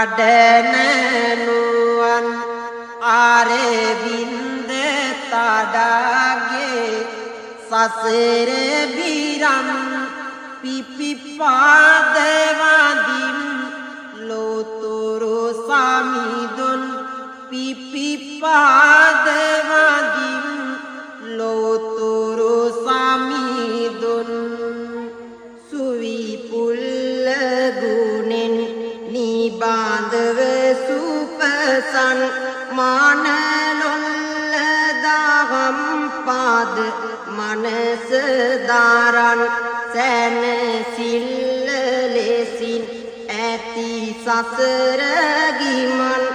වඩනනුවන් ආරවින්ද තඩාගේ සසර බිරම් පිපිපාදවදිම් ලෝතුරු සමිදුන් පිපිපාදවදිම් ලෝතුරු සමිදුන් සුවිපුල්ල ගුණෙන් නිබාඳව සුපසන් මානලොල්ල දහම් පාද මනස දාරන් සැනසිල්ල ලෙසින් ඇති සසර ගිමන්